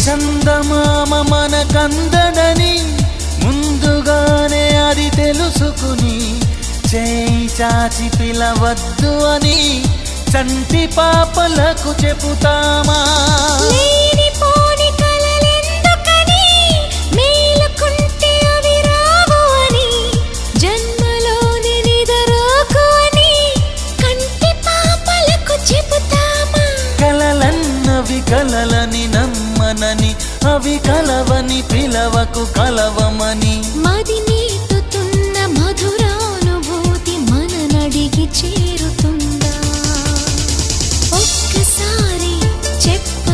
చందమామ మనకందడని ముందుగానే అది తెలుసుకుని చేయి చాచి పిలవద్దు అని చంటి పాపలకు చెబుతామా? లేనిపోని కలలెందుకని మేలుకుంటే అవి రావు అని జన్మలోని నిదరోకు అని కంటి పాపలకు చెబుతామా? కలలన్నవి కలలని నమ్మనని అవి కలవని పిలవకు కలవమని మది నీటుతున్న మధురానుభూతి మననడిగి చేరుతుందా? ఒక్కసారి చెప్పు